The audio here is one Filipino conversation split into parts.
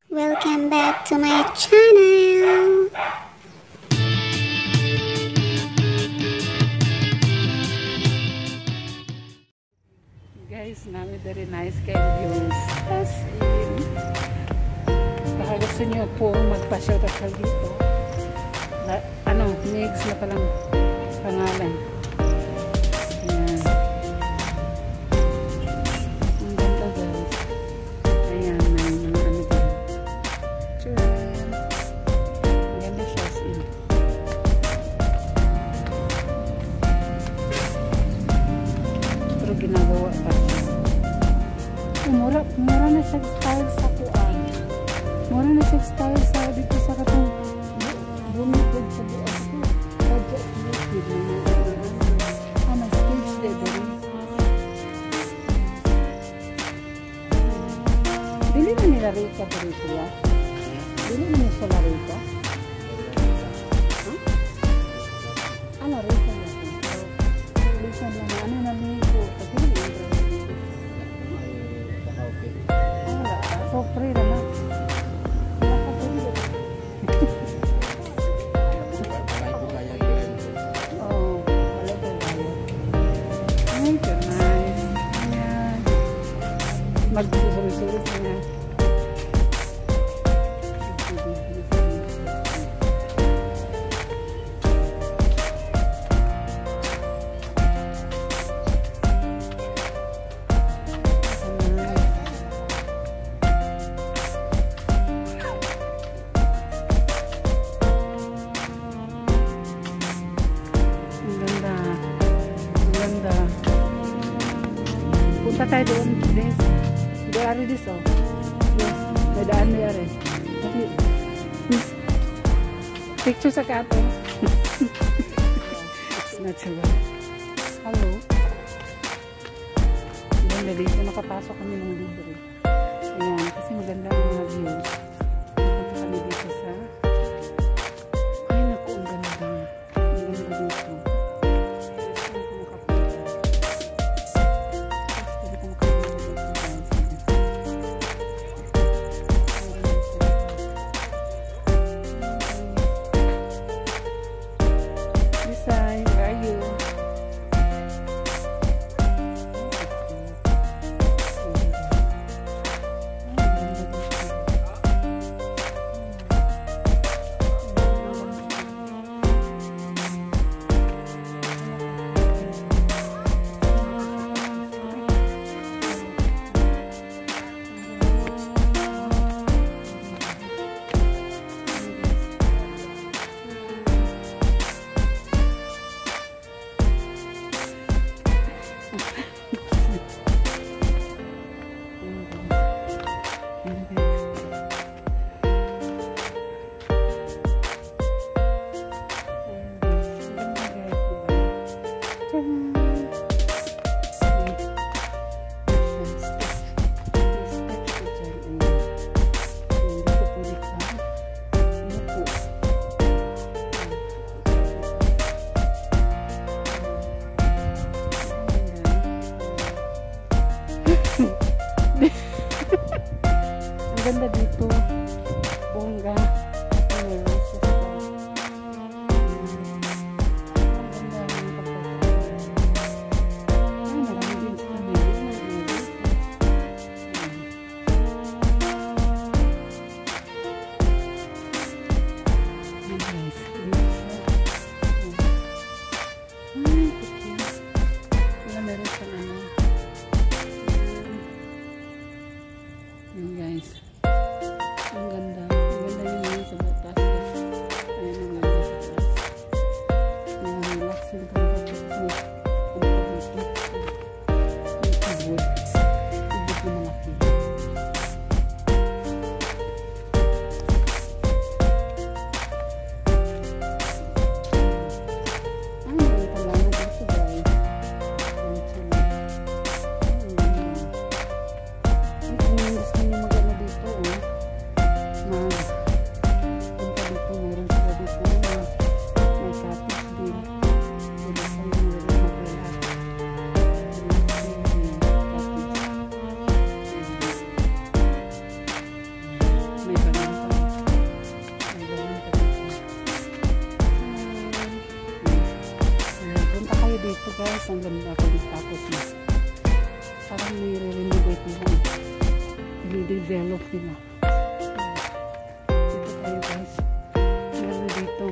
Welcome back to my channel. Guys, namin very nice kayo views. As in, baka gusto nyo po magpa-shout out dito. Migs na palang pangalan. Ayan. Ang ganda guys. Ayan, may mga ano din. Tcharam! Ang ganda siya as in. Pero ginagawa pa siya. Mura na siya style sa kuan. Mura na siya style sa dito sa katong bumipod sa buwan. Budget bukid na may stage there dali. Dili na nila Rika dito ya. Dili na nila sila Rika. Ano Rika ya? Rika na ano na nito. So free na na. Oh, wala ko gaya. Ay, nice. Ayan. Magsusulit-sulit na. Punta tayo doon, Des. Doon Des, oh. Yes, may daan na yari. Picture sa kato. It's natural. Hello. Doon na dito, nakapasok kami ng libre. Ayan, kasi maganda ang mga views. Punta kami dito sa... Ay, naku, ang ganda. Ang ganda dito. Ang ganda dito. Bongga. Ay, marami din sa guys. i-renovate nila. I-develop nila. Dito tayo guys. Meron dito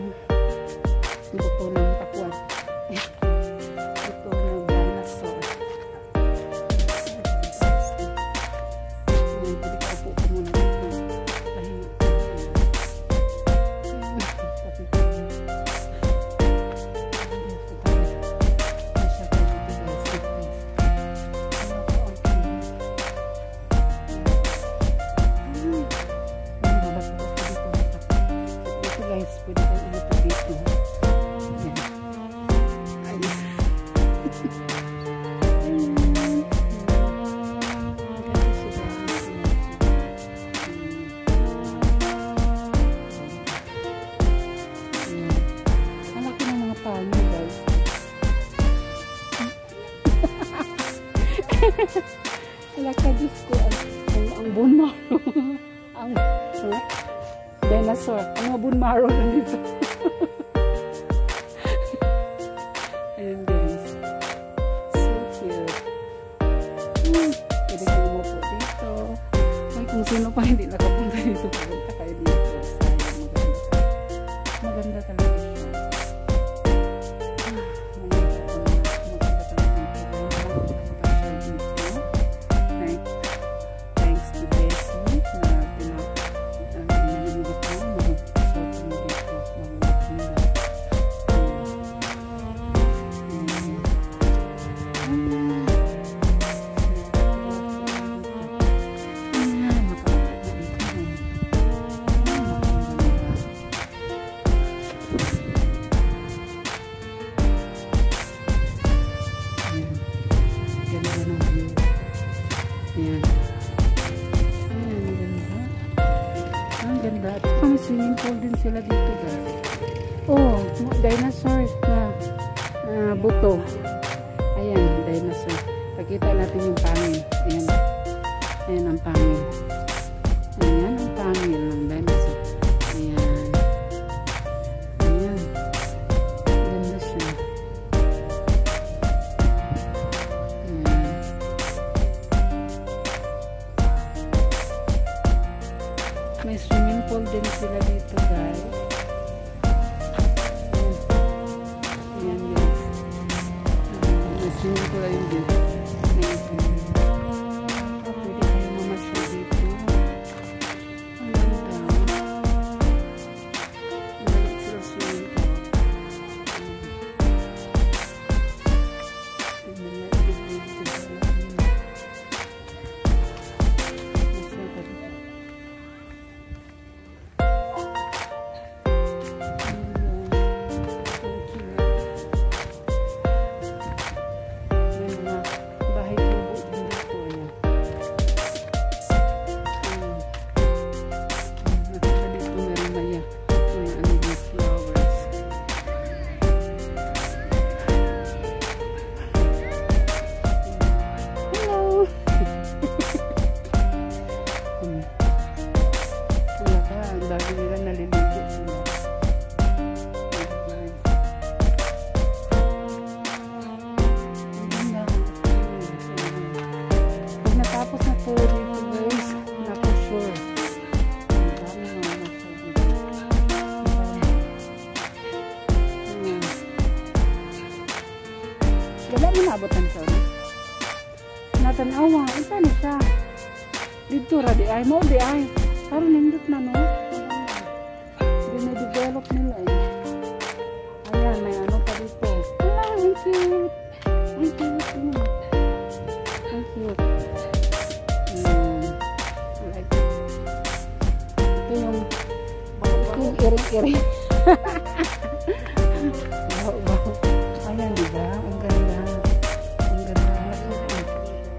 buto ng pakuan. Buto ng dinosaur. Pwede ka upo ko muna dito. Pahinga. Pwede tayo umupo dito. Ayan. Ayos. Ang laki ng mga palmo guys. Alaka Diyos ko. Ang bone marrow. Ang dinosaur. Ang mga bone marrow nandito. Ayan guys. So cute. Pwede ka umupo dito. Ay, kung sino pa hindi nakapunta dito, pupunta kayo dito. Sayang, maganda. Maganda talaga siya. Maganda talaga dito. Thanks to Bessie na ganda. At saka may swimming pool din sila dito guys. Oh, dinosaurs na buto. Ayan, dinosaur. Pakita natin yung pangil. Ayan. Ayan ang pangil. Ayan ang pangil ng dinosaur. Ayan. Ayan. Ganda siya. Ayan. May swimming pool din sila dito guys. Ayan guys. May swimming pool ayun dito. Pwede kayo mamasyal dito. Ang ganda. Magalit sila swimming pool. Tapos na po dito guys, naku sure. Wala mo naabotan siya. Natanawa, ito na siya. Dito ra di ay, mo di ay. Parang nindot na no. Dine-develop nila eh. Ayan, may ano pa dito. Ah, ang cute. Ang cute. Ang cute. Iring-iring. Baho-baho. Ayan, diba? Ang ganda. Ang ganda.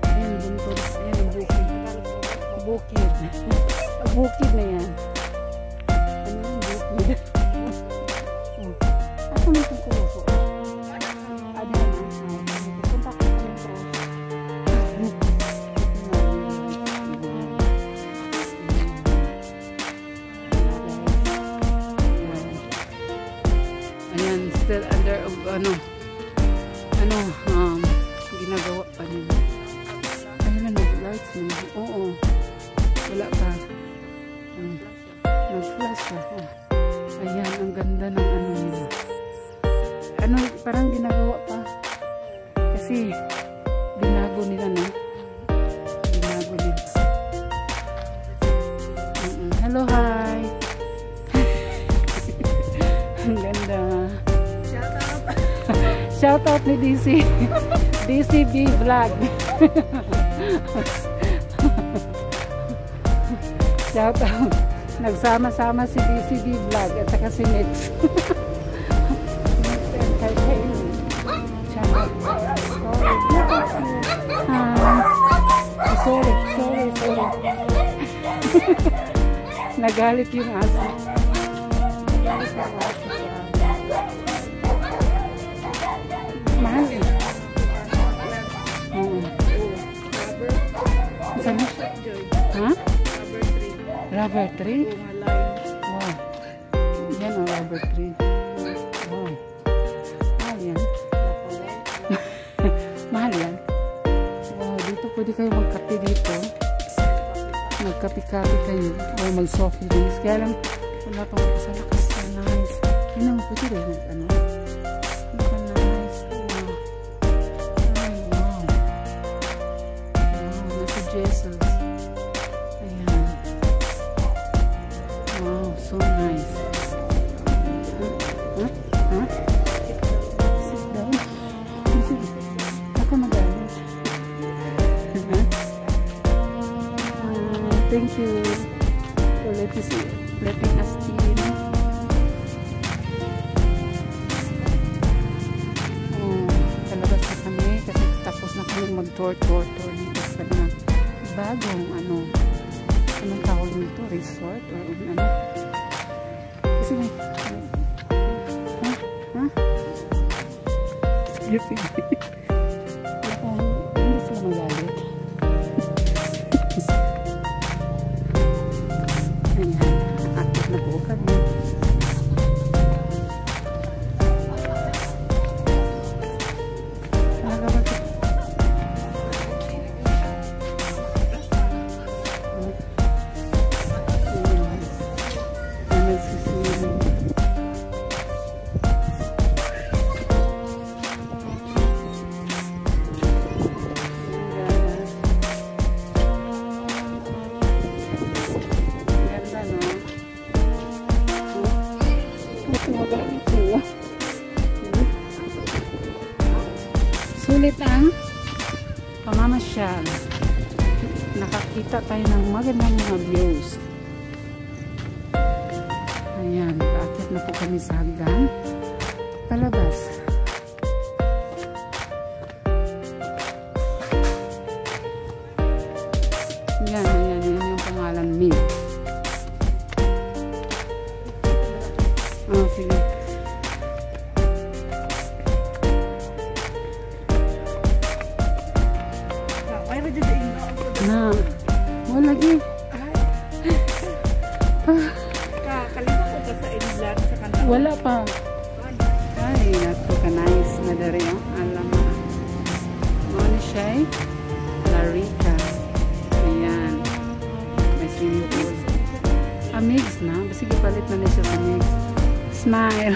Ayan, buntod. Ayan, bukid. Bukid. Bukid na yan. Ano yung bukid? Ako naman itong kulo. Ano yan? Punta ko sa yung cross. Still under ginagawa pa nila. Ayun na siya. Oh. Ayan, ang ganda ng ano nila. Ano, parang ginagawa pa. Kasi, binago nila, no? Binago nila. Hello, hi! Ang ganda. Shout out. Shout out ni DC. DCB Vlog. Shout out. Nagsama-sama si DCB Vlog at saka si Nix. Nix and kay Shout out. Sorry. Nagalit yung aso. Nagalit yung aso. Mahal eh. Saan? Ha? Rubber tree? Wow. Yan ang rubber tree. Wow. Mahal yan. Mahal yan. Wow, dito pwede kayo magkape dito. Magkape-kape kayo. O mag-soft drinks. Kaya lang, wala pang sa lakas. Nice. Yun ang pwede rin. Ano? Jesus. Ayan. Wow, so nice. Huh? Sit down. Ako magalit. Thank you for letting us in. Talabas na kami kasi tapos na kami mag-tour dito sa kanila. Bagong anong tawag nito, resort or ano, kasi may yes, hindi sila magalit. Ayan, akit na po kami. Sulit ang pamamasyal. Nakakita tayo ng magandang mga views. Ayan, paakit na po kami sa hagdan. Palabas. Yan yung pangalan Mig. Oh, sige. Na, wala lagi. Kalimutan ko sa inland sa kanila. Wala pa. Ay, nato ka nice na dari oh. Alam mo. Ano siya? Larita. Ayan. May swimming pool. Amigs na. Sige, palit na siya sa Amigs. Smile.